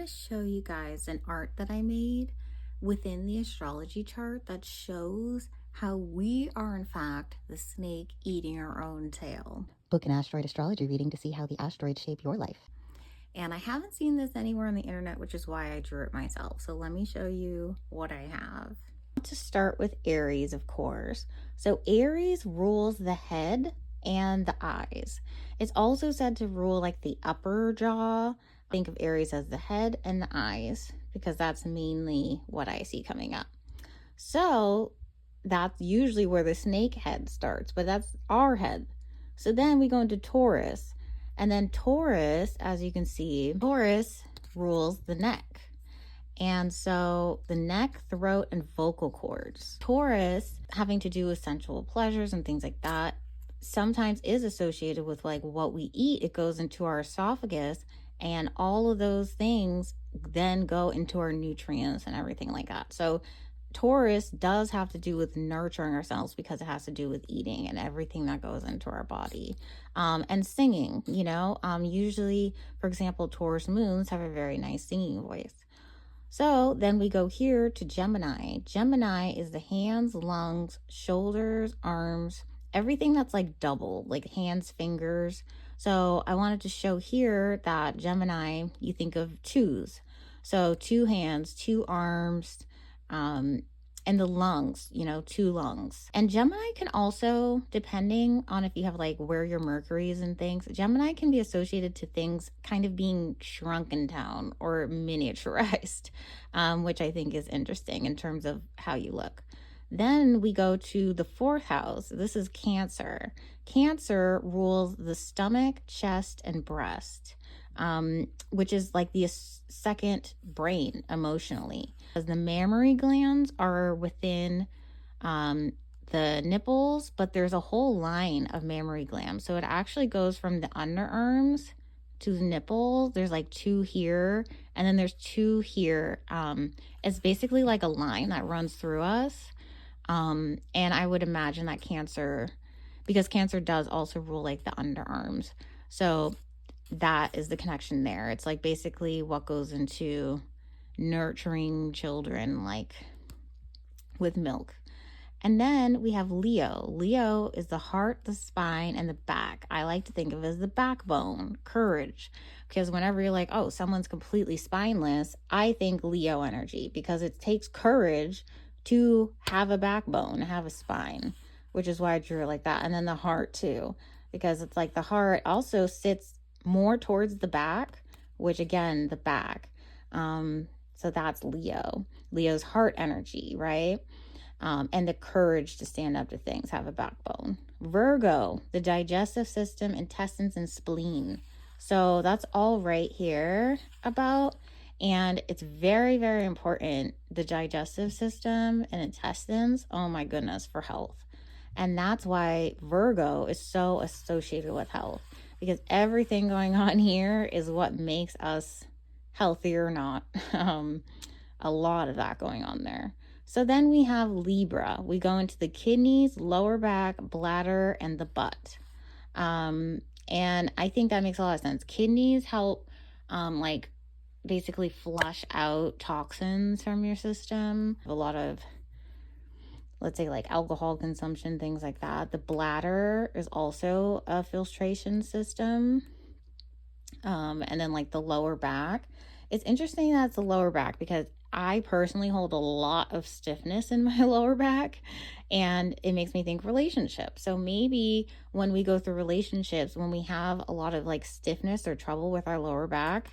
to show you guys an art that I made within the astrology chart that shows how we are in fact the snake eating our own tail. Book an asteroid astrology reading to see how the asteroids shape your life. And I haven't seen this anywhere on the internet, which is why I drew it myself. So let me show you what I have. To start with Aries, of course. So Aries rules the head and the eyes. It's also said to rule like the upper jaw. Think of Aries as the head and the eyes because that's mainly what I see coming up. So that's usually where the snake head starts, but that's our head. So then we go into Taurus. And then Taurus, as you can see, Taurus rules the neck. And so the neck, throat, and vocal cords. Taurus, having to do with sensual pleasures and things like that, sometimes is associated with like what we eat. It goes into our esophagus, and all of those things then go into our nutrients and everything like that. So Taurus does have to do with nurturing ourselves because it has to do with eating and everything that goes into our body. And singing, usually, for example, Taurus moons have a very nice singing voice. So then we go here to Gemini. Gemini is the hands, lungs, shoulders, arms, everything that's like double, like hands, fingers. So I wanted to show here that Gemini, you think of twos. So two hands, two arms, and the lungs, two lungs. And Gemini can also, depending on if you have like where your Mercury is and things, Gemini can be associated to things kind of being shrunken down or miniaturized, which I think is interesting in terms of how you look. Then we go to the fourth house. This is Cancer. Cancer rules the stomach, chest, and breast, which is like the second brain emotionally. As the mammary glands are within the nipples, but there's a whole line of mammary glands. So it actually goes from the underarms to the nipples. There's like two here, and then there's two here. It's basically like a line that runs through us. And I would imagine that Cancer, because Cancer does also rule like the underarms. So that is the connection there. It's like basically what goes into nurturing children, like with milk. And then we have Leo. Leo is the heart, the spine, and the back. I like to think of it as the backbone, courage. Because whenever you're like, oh, someone's completely spineless, I think Leo energy, because it takes courage to have a backbone, have a spine, which is why I drew it like that. And then the heart too, because it's like the heart also sits more towards the back, which again, the back. So that's Leo. Leo's heart energy, right? And the courage to stand up to things, have a backbone. Virgo, the digestive system, intestines, and spleen. So that's all right here about. And it's very, very important, the digestive system and intestines, oh my goodness, for health. And that's why Virgo is so associated with health, because everything going on here is what makes us healthy or not. A lot of that going on there. So then we have Libra. We go into the kidneys, lower back, bladder, and the butt. And I think that makes a lot of sense. Kidneys help like basically flush out toxins from your system. A lot of, let's say, like alcohol consumption, things like that. The bladder is also a filtration system. And then like the lower back. It's interesting that it's the lower back because I personally hold a lot of stiffness in my lower back, and it makes me think relationships. So maybe when we go through relationships, when we have a lot of like stiffness or trouble with our lower back,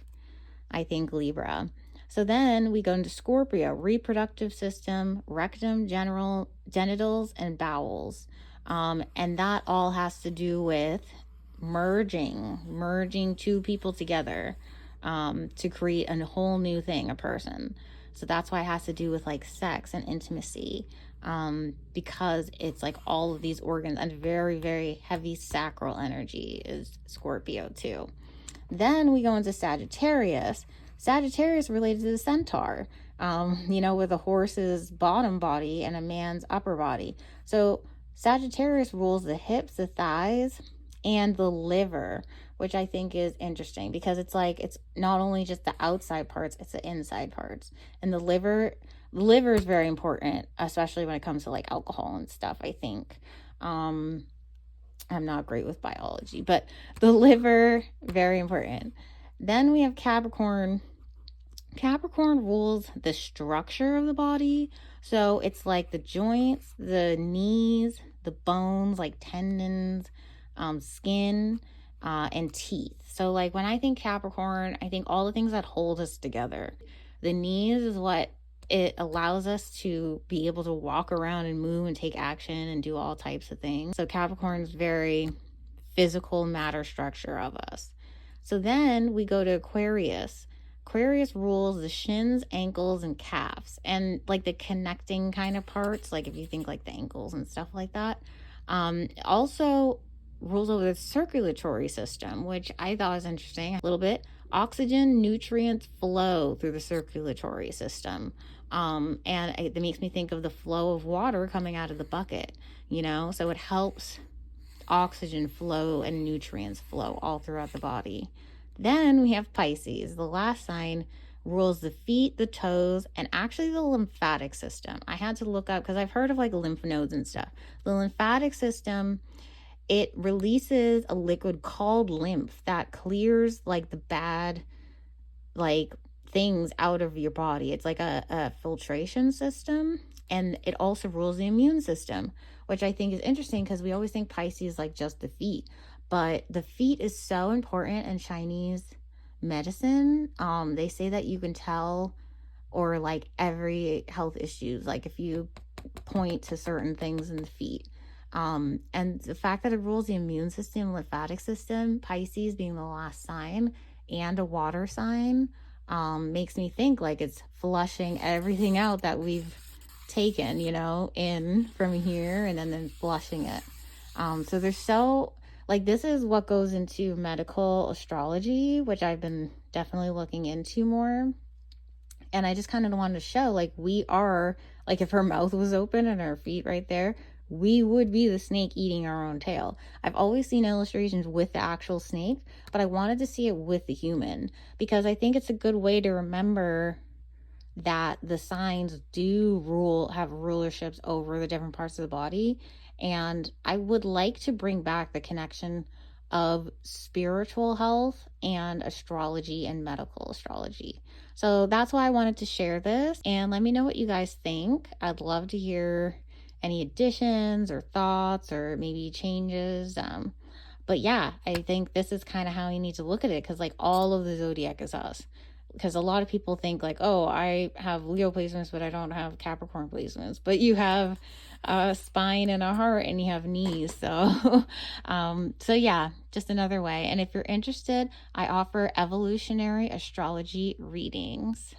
I think Libra. So then we go into Scorpio, reproductive system, rectum, genitals, and bowels. And that all has to do with merging two people together to create a whole new thing, a person. So that's why it has to do with like sex and intimacy, because it's like all of these organs, and very, very heavy sacral energy is Scorpio too. Then we go into Sagittarius. Sagittarius related to the centaur, with a horse's bottom body and a man's upper body. So Sagittarius rules the hips, the thighs, and the liver, which I think is interesting because it's like it's not only just the outside parts, it's the inside parts. And the liver is very important, especially when it comes to like alcohol and stuff, I think. Um I'm not great with biology, but the liver, very important. Then we have Capricorn. Capricorn rules the structure of the body. So it's like the joints, the knees, the bones, like tendons, skin, and teeth. So, like, when I think Capricorn, I think all the things that hold us together. The knees is what it allows us to be able to walk around and move and take action and do all types of things. So, Capricorn's very physical matter structure of us. So then we go to Aquarius. Aquarius rules the shins, ankles, and calves, and like the connecting kind of parts, like if you think like the ankles and stuff like that. Also rules over the circulatory system, which I thought was interesting a little bit. Oxygen, nutrients flow through the circulatory system. And it makes me think of the flow of water coming out of the bucket, so it helps oxygen flow and nutrients flow all throughout the body. Then we have Pisces. The last sign rules the feet, the toes, and actually the lymphatic system. I had to look up because I've heard of like lymph nodes and stuff. The lymphatic system, it releases a liquid called lymph that clears like the bad like things out of your body. It's like a filtration system, and it also rules the immune system, which I think is interesting because we always think Pisces like just the feet, but the feet is so important in Chinese medicine. They say that you can tell, or like every health issues, like if you point to certain things in the feet. And the fact that it rules the immune system, lymphatic system, Pisces being the last sign and a water sign, makes me think like it's flushing everything out that we've taken, in from here and then flushing it. So there's like this is what goes into medical astrology, which I've been definitely looking into more. And I just kind of wanted to show like we are, like if her mouth was open and her feet right there, we would be the snake eating our own tail. I've always seen illustrations with the actual snake, but I wanted to see it with the human because I think it's a good way to remember that the signs do have rulerships over the different parts of the body. And I would like to bring back the connection of spiritual health and astrology and medical astrology. So that's why I wanted to share this, and let me know what you guys think. I'd love to hear any additions or thoughts or maybe changes. But yeah, I think this is kind of how you need to look at it, because like all of the zodiac is us. Because a lot of people think like, oh, I have Leo placements, but I don't have Capricorn placements. But you have a spine and a heart, and you have knees. So, so yeah, just another way. And if you're interested, I offer evolutionary astrology readings.